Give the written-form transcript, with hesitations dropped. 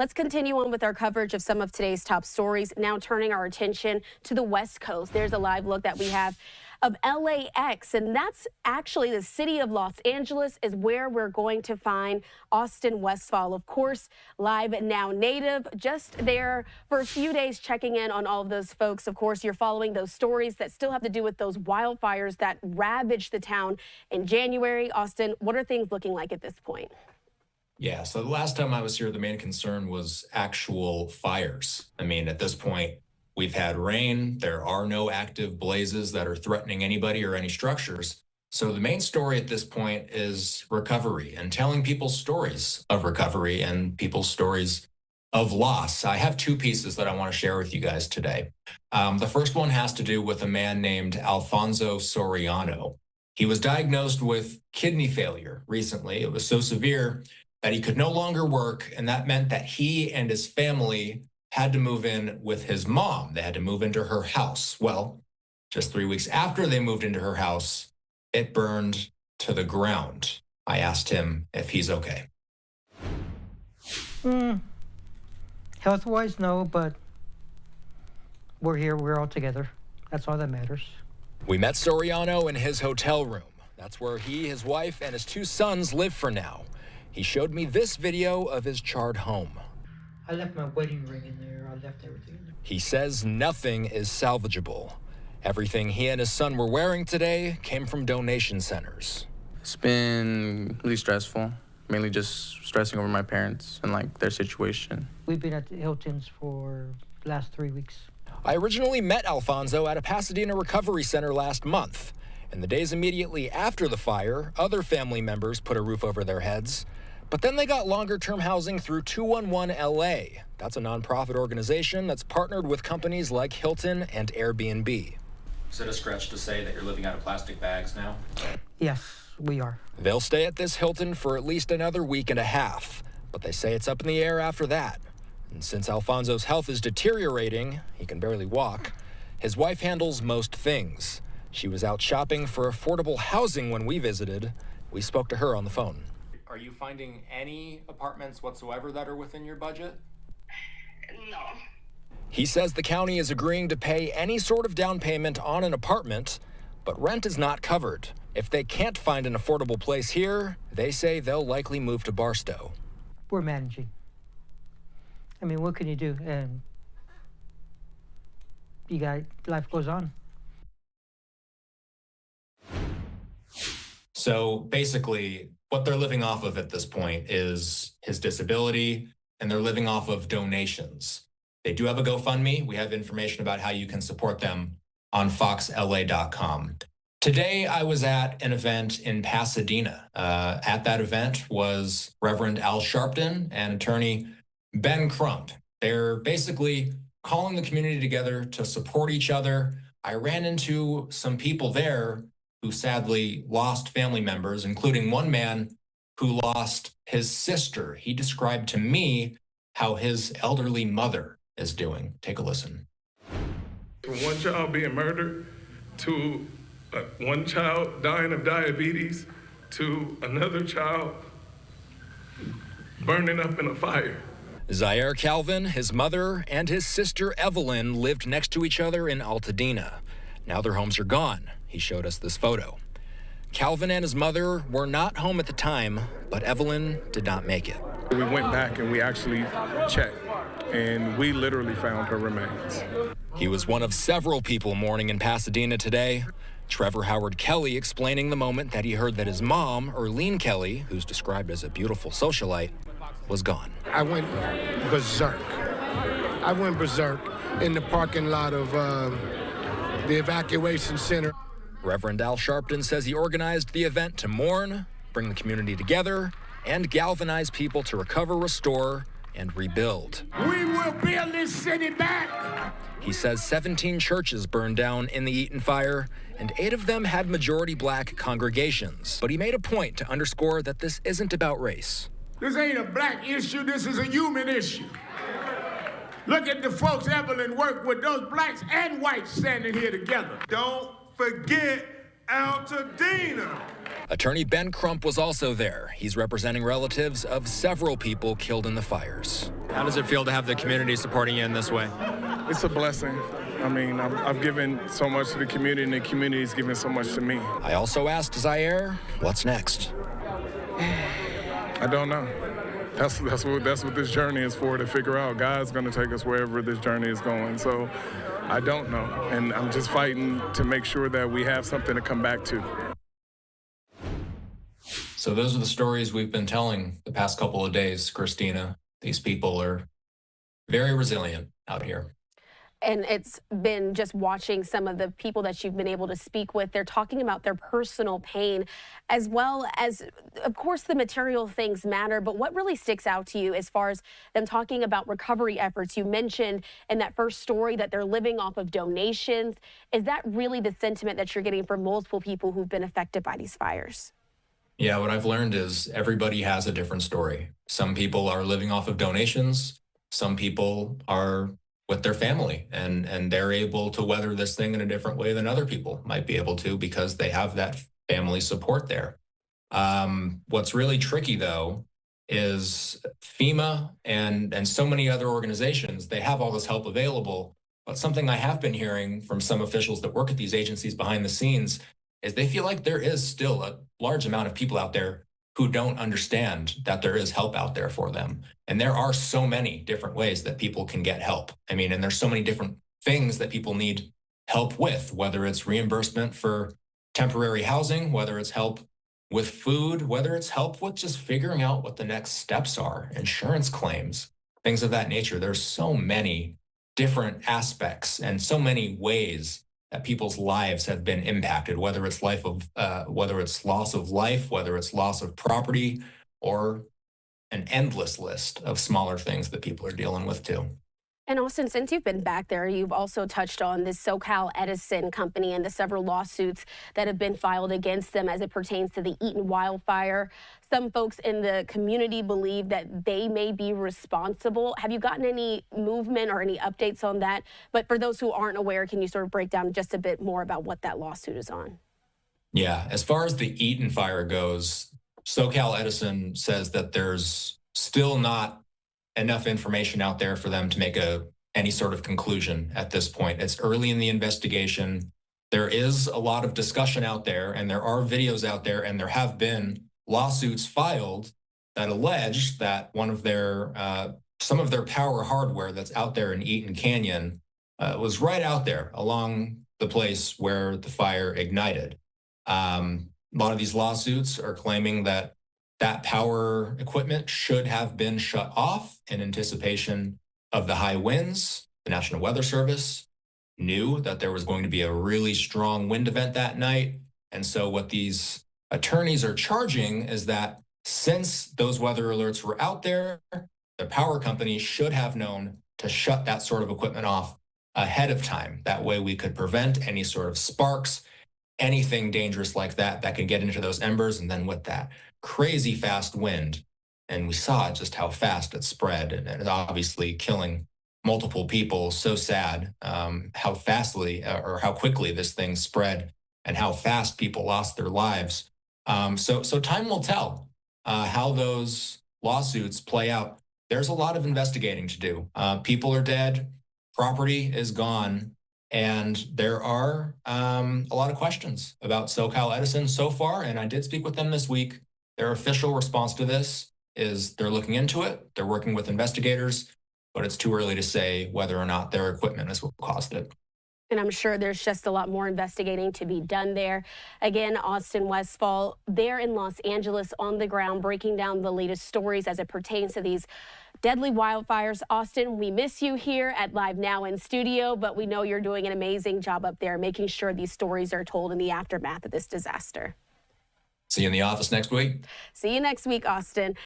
Let's continue on with our coverage of some of today's top stories. Now turning our attention to the West Coast. There's a live look that we have of LAX, and that's actually the city of Los Angeles is where we're going to find Austin Westfall. Of course, LiveNOW native, just there for a few days checking in on all of those folks. Of course, you're following those stories that still have to do with those wildfires that ravaged the town in January. Austin, what are things looking like at this point? Yeah, so the last time I was here, the main concern was actual fires. I mean, at this point, we've had rain. There are no active blazes that are threatening anybody or any structures. So the main story at this point is recovery and telling people's stories of recovery and people's stories of loss. I have two pieces that I want to share with you guys today. The first one has to do with a man named Alfonso Soriano. He was diagnosed with kidney failure recently. It was so severe that he could no longer work, and that meant that he and his family had to move in with his mom. They had to move into her house. Well, just 3 weeks after they moved into her house, it burned to the ground. I asked him if he's okay. Health-wise, no, but we're here, we're all together. That's all that matters. We met Soriano in his hotel room. That's where he, his wife, and his two sons live for now. He showed me this video of his charred home. I left my wedding ring in there. I left everything in there. He says nothing is salvageable. Everything he and his son were wearing today came from donation centers. It's been really stressful, mainly just stressing over my parents and like their situation. We've been at the Hilton's for the last 3 weeks. I originally met Alfonso at a Pasadena recovery center last month. In the days immediately after the fire, other family members put a roof over their heads. But then they got longer-term housing through 211 LA. That's a nonprofit organization that's partnered with companies like Hilton and Airbnb. Is it a stretch to say that you're living out of plastic bags now? Yes, we are. They'll stay at this Hilton for at least another week and a half, but they say it's up in the air after that. And since Alfonso's health is deteriorating, he can barely walk, his wife handles most things. She was out shopping for affordable housing when we visited. We spoke to her on the phone. Are you finding any apartments whatsoever that are within your budget? No. He says the county is agreeing to pay any sort of down payment on an apartment, but rent is not covered. If they can't find an affordable place here, they say they'll likely move to Barstow. We're managing. I mean, what can you do? And life goes on. So basically, what they're living off of at this point is his disability, and they're living off of donations. They do have a GoFundMe. We have information about how you can support them on foxla.com. Today, I was at an event in Pasadena. At that event was Reverend Al Sharpton and attorney Ben Crump. They're basically calling the community together to support each other. I ran into some people there who sadly lost family members, including one man who lost his sister. He described to me how his elderly mother is doing. Take a listen. From one child being murdered to one child dying of diabetes to another child burning up in a fire. Zaire Calvin, his mother, and his sister Evelyn lived next to each other in Altadena. Now their homes are gone. He showed us this photo. Calvin and his mother were not home at the time, but Evelyn did not make it. We went back and we actually checked, and we literally found her remains. He was one of several people mourning in Pasadena today. Trevor Howard Kelly explaining the moment that he heard that his mom, Erlene Kelly, who's described as a beautiful socialite, was gone. I went berserk. I went berserk in the parking lot of the evacuation center. Reverend Al Sharpton says he organized the event to mourn, bring the community together, and galvanize people to recover, restore, and rebuild. We will build this city back. He says 17 churches burned down in the Eaton fire, and 8 of them had majority black congregations. But he made a point to underscore that this isn't about race. This ain't a black issue, this is a human issue. Look at the folks Evelyn worked with, those blacks and whites standing here together. Don't forget Altadena. Attorney Ben Crump was also there. He's representing relatives of several people killed in the fires. How does it feel to have the community supporting you in this way? It's a blessing. I mean, I've given so much to the community, and the community's given so much to me. I also asked Zaire, what's next? I don't know. That's what this journey is for, to figure out. God's going to take us wherever this journey is going. So I don't know. And I'm just fighting to make sure that we have something to come back to. So those are the stories we've been telling the past couple of days, Christina. These people are very resilient out here. And it's been just watching some of the people that you've been able to speak with. They're talking about their personal pain, as well as, of course, the material things matter. But what really sticks out to you as far as them talking about recovery efforts? You mentioned in that first story that they're living off of donations. Is that really the sentiment that you're getting from multiple people who've been affected by these fires? Yeah, what I've learned is everybody has a different story. Some people are living off of donations. Some people are with their family, and they're able to weather this thing in a different way than other people might be able to, because they have that family support there. What's really tricky, though, is FEMA and so many other organizations, they have all this help available. But something I have been hearing from some officials that work at these agencies behind the scenes is they feel like there is still a large amount of people out there who don't understand that there is help out there for them. And there are so many different ways that people can get help. I mean, and there's so many different things that people need help with, whether it's reimbursement for temporary housing, whether it's help with food, whether it's help with just figuring out what the next steps are, insurance claims, things of that nature. There's so many different aspects and so many ways that people's lives have been impacted, whether it's whether it's loss of life, whether it's loss of property, or an endless list of smaller things that people are dealing with too. And Austin, since you've been back there, you've also touched on this SoCal Edison company and the several lawsuits that have been filed against them as it pertains to the Eaton wildfire. Some folks in the community believe that they may be responsible. Have you gotten any movement or any updates on that? But for those who aren't aware, can you sort of break down just a bit more about what that lawsuit is on? Yeah, as far as the Eaton fire goes, SoCal Edison says that there's still not enough information out there for them to make any sort of conclusion at this point. It's early in the investigation. There is a lot of discussion out there, and there are videos out there, and there have been lawsuits filed that allege that some of their power hardware that's out there in Eaton Canyon was right out there along the place where the fire ignited. A lot of these lawsuits are claiming that power equipment should have been shut off in anticipation of the high winds. The National Weather Service knew that there was going to be a really strong wind event that night. And so what these attorneys are charging is that since those weather alerts were out there, the power company should have known to shut that sort of equipment off ahead of time. That way we could prevent any sort of sparks, anything dangerous like that could get into those embers. And then with that crazy fast wind, and we saw just how fast it spread, and it's obviously killing multiple people. So sad how fastly or how quickly this thing spread and how fast people lost their lives. So time will tell how those lawsuits play out. There's a lot of investigating to do. People are dead, property is gone, and there are a lot of questions about SoCal Edison so far, and I did speak with them this week. Their official response to this is they're looking into it, they're working with investigators, but it's too early to say whether or not their equipment is what caused it. And I'm sure there's just a lot more investigating to be done there. Again, Austin Westfall there in Los Angeles on the ground, breaking down the latest stories as it pertains to these deadly wildfires. Austin, we miss you here at Live Now in studio, but we know you're doing an amazing job up there making sure these stories are told in the aftermath of this disaster. See you in the office next week. See you next week, Austin.